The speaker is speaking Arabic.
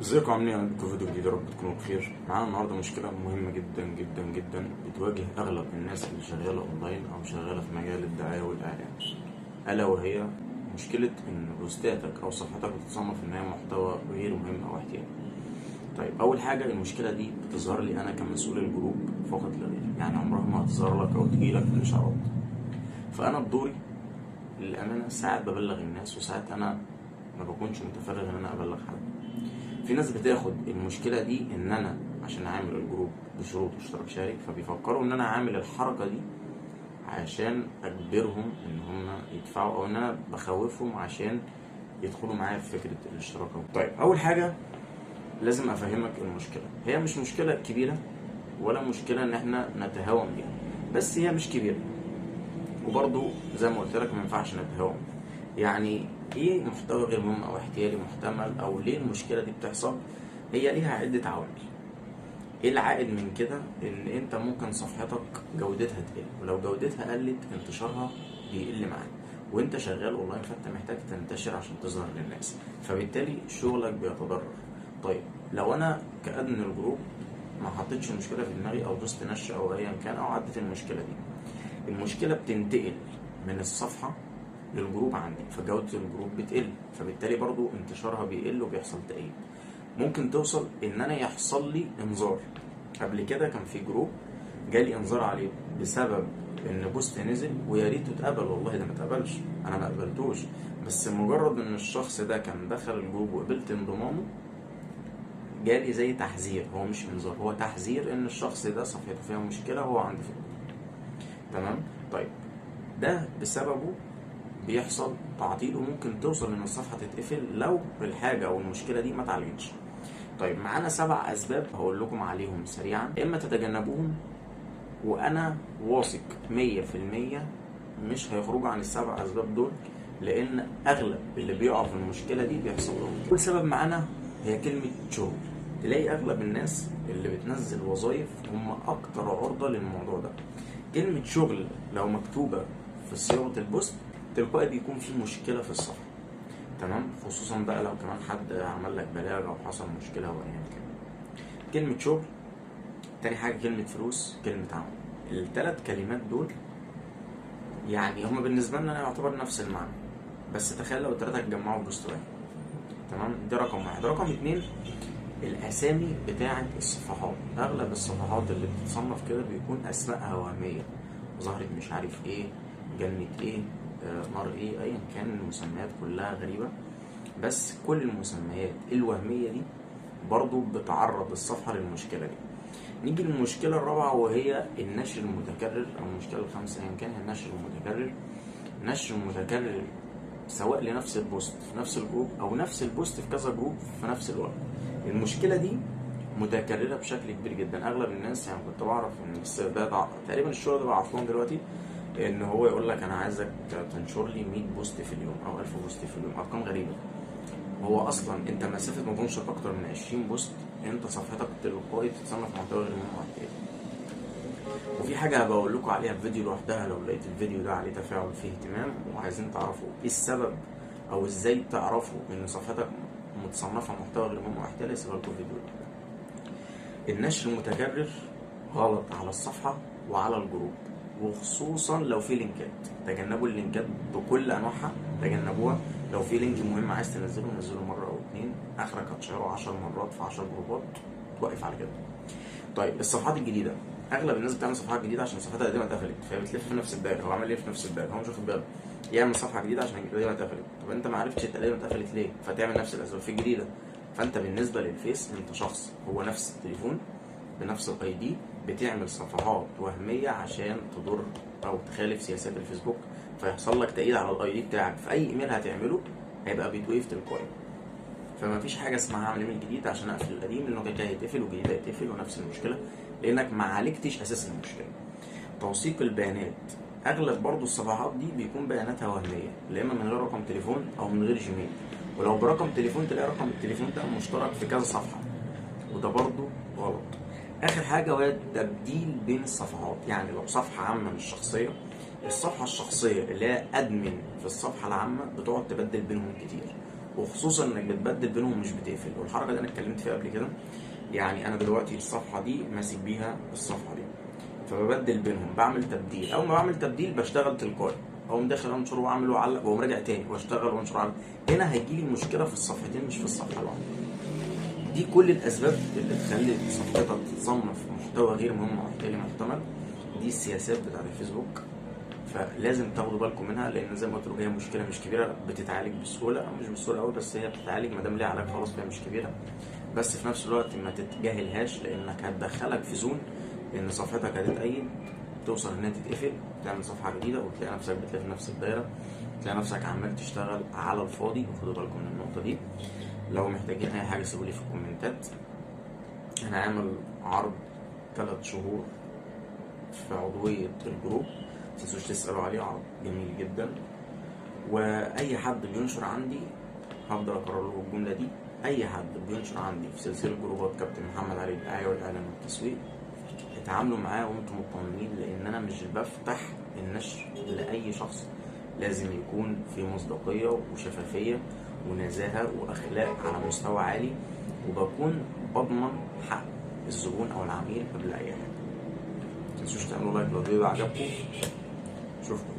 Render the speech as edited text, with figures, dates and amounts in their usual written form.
ازيكم عاملين ايه؟ عندكم فيديو جديد، يا رب تكونوا بخير. معانا النهارده مشكله مهمه جدا جدا جدا بتواجه اغلب الناس اللي شغاله اونلاين او شغاله في مجال الدعايه والاعلان، الا وهي مشكله ان بوستاتك او صفحتك بتتصنف ان هي محتوى غير مهم او احتياجي. طيب، اول حاجه المشكله دي بتظهر لي انا كمسؤول الجروب فقط لا غير، يعني عمرها ما هتظهر لك او تجي لك في الاشعارات. فانا بدوري للامانه ساعات ببلغ الناس وساعات انا ما بكونش متفرغ ان انا ابلغ حد. في ناس بتاخد المشكله دي ان انا عشان عامل الجروب بشروط اشتراك شارك، فبيفكروا ان انا عامل الحركه دي عشان اجبرهم ان هم يدفعوا، او ان انا بخوفهم عشان يدخلوا معايا في فكره الاشتراك. طيب، اول حاجه لازم افهمك المشكله، هي مش مشكله كبيره ولا مشكله ان احنا نتهاون بيها، بس هي مش كبيره، وبرضو زي ما قلت لك ما ينفعش نتهاون. يعني ايه محتوى غير مهم او احتيالي محتمل، او ليه المشكله دي بتحصل؟ هي ليها عده عوامل. ايه العائد من كده؟ ان انت ممكن صفحتك جودتها تقل، ولو جودتها قلت انتشارها بيقل معاك، وانت شغال اونلاين فانت محتاج تنتشر عشان تظهر للناس، فبالتالي شغلك بيتضرر. طيب، لو انا كادمن الجروب ما حطيتش المشكله في دماغي او دوست نشر او ايا كان او عدت المشكله دي، المشكله بتنتقل من الصفحه للجروب عندي، فجوده الجروب بتقل، فبالتالي برضو انتشارها بيقل وبيحصل تأييد. ممكن توصل ان انا يحصل لي انذار. قبل كده كان في جروب جالي انذار عليه بسبب ان بوست نزل، ويا ريته اتقبل، والله ده ما اتقبلش، انا ما قبلتوش، بس مجرد ان الشخص ده كان دخل الجروب وقبلت انضمامه جالي زي تحذير. هو مش انذار، هو تحذير ان الشخص ده صفحته فيها مشكله وهو عندي في الجروب. تمام. طيب، ده بسببه بيحصل تعطيل، وممكن توصل ان الصفحه تتقفل لو الحاجه او المشكله دي ما اتعالجتش. طيب، معانا 7 اسباب هقول لكم عليهم سريعا، اما تتجنبوهم وانا واثق 100% مش هيخرجوا عن ال7 اسباب دول، لان اغلب اللي بيقعوا في المشكله دي بيحصل لهم. اول سبب معانا هي كلمه شغل. تلاقي اغلب الناس اللي بتنزل وظايف هم اكتر عرضه للموضوع ده. كلمه شغل لو مكتوبه في صياغه البوست تلقائي بيكون في مشكله في الصفحه. تمام، خصوصا بقى لو كمان حد عمل لك بلاغ او حصل مشكله او ايا كان. كلمه شغل. تاني حاجه كلمه فلوس، كلمه عمل. ال3 كلمات دول يعني هما بالنسبه لنا يعتبر نفس المعنى، بس تخيل لو ال3 اتجمعوا في بوست واحد. تمام، ده رقم واحد. رقم 2 الاسامي بتاعه الصفحات. اغلب الصفحات اللي بتتصنف كده بيكون اسمائها وهميه، ظهرت مش عارف ايه، جنة ايه، نار ايه، ايا كان المسميات كلها غريبه. بس كل المسميات الوهميه دي برضو بتعرض الصفحه للمشكله دي. نيجي للمشكله الرابعه وهي النشر المتكرر، او المشكله الخامسه ايا كان، النشر المتكرر. النشر المتكرر سواء لنفس البوست في نفس الجروب او نفس البوست في كذا جروب في نفس الوقت. المشكله دي متكرره بشكل كبير جدا. اغلب الناس، يعني كنت بعرف ان بس ده تقريبا الشغل ده بقى عطلان دلوقتي، ان هو يقول لك انا عايزك تنشر لي 100 بوست في اليوم او 1000 بوست في اليوم، ارقام غريبه. هو اصلا انت مسافه ما تنشر اكتر من 20 بوست انت صفحتك تلقائي تتصنف محتوى غير مهم. وفي حاجه هبقى اقول لكم عليها في فيديو لوحدها لو لقيت الفيديو ده عليه تفاعل فيه اهتمام وعايزين تعرفوا ايه السبب، او ازاي تعرفوا ان صفحتك متصنفه محتوى غير مهم واحتيالي، هسيبها لكم فيديو. النشر المتكرر غلط على الصفحه وعلى الجروب، وخصوصا لو في لينكات. تجنبوا اللينكات بكل انواعها، تجنبوها. لو في لينك مهم عايز تنزله نزله مره او 2، اخرك هتشيره 10 مرات في 10 جروبات، توقف على كده. طيب، الصفحات الجديده. اغلب الناس بتعمل صفحات جديده عشان صفحتها القديمه اتقفلت، فبتلف في نفس الدايره. هو عمل ايه في نفس الدايره؟ هو مش واخد باله. يعمل صفحه جديده عشان القديمه اتقفلت. طب انت ما عرفتش القديمه اتقفلت ليه؟ فتعمل نفس الاسباب في الجديده. فانت بالنسبه للفيس انت شخص هو نفس التليفون بنفس الاي دي، بتعمل صفحات وهميه عشان تضر او تخالف سياسات الفيسبوك، فيحصل لك تأييد على الاي دي بتاعك في اي ايميل هتعمله هيبقى بيتوقف تلقائي. فما فيش حاجه اسمها اعمل ايميل جديد عشان اقفل القديم، لانه كده هيتقفل والجديد هيتقفل ونفس المشكله، لانك ما عالجتش اساس المشكله. توثيق البيانات. اغلب برضو الصفحات دي بيكون بياناتها وهميه، لا اما من غير رقم تليفون او من غير جيميل، ولو برقم تليفون تلاقي رقم التليفون ده مشترك في كذا صفحه، وده برضو غلط. اخر حاجه وهي التبديل بين الصفحات. يعني لو صفحه عامه مش شخصيه، الصفحه الشخصيه اللي هي ادمن في الصفحه العامه بتقعد تبدل بينهم كتير، وخصوصا انك بتبدل بينهم مش بتقفل. والحركه دي انا اتكلمت فيها قبل كده. يعني انا دلوقتي الصفحه دي ماسك بيها الصفحه دي، فببدل بينهم، بعمل تبديل. اول ما بعمل تبديل بشتغل تلقائي، اقوم داخل انشر واعمل واعلق واقوم راجع تاني واشتغل وانشر واعلق. هنا هيجي لي المشكله في الصفحتين مش في الصفحه الواحده. دي كل الاسباب اللي تخلي صفحتك تصنف محتوى غير مهم او غير محتمل. دي السياسات بتاعت الفيسبوك، فلازم تاخدوا بالكم منها، لان زي ما قلت لكم هي مشكله مش كبيره، بتتعالج بسهوله او مش بسهوله قوي، بس هي بتتعالج ما دام ليها علاج خلاص، فهي مش كبيره. بس في نفس الوقت ما تتجاهلهاش، لانك هتدخلك في زون ان صفحتك هتتأيد، توصل انها تتقفل، تعمل صفحه جديده وتلاقي نفسك بتلف نفس الدايره، تلاقي نفسك عمال تشتغل على الفاضي. وخدوا بالكم من النقطه دي. لو محتاجين اي حاجه سيبوا لي في الكومنتات. انا عامل عرض 3 شهور في عضويه الجروب، متنسوش تسالوا عليه، عرض جميل جدا. واي حد بينشر عندي، هفضل اكرر له الجمله دي، اي حد بينشر عندي في سلسله جروبات كابتن محمد علي الدعايه والاعلان والتسويق، اتعاملوا معاه وانتم مطمنين، لان انا مش بفتح النشر لاي شخص، لازم يكون في مصداقيه وشفافيه ونزاهه واخلاق على مستوى عالي، وبكون بضمن حق الزبون او العميل قبل اي حاجه. متنسوش تعملوا لايك لو الفيديو عجبكم. اشوفكم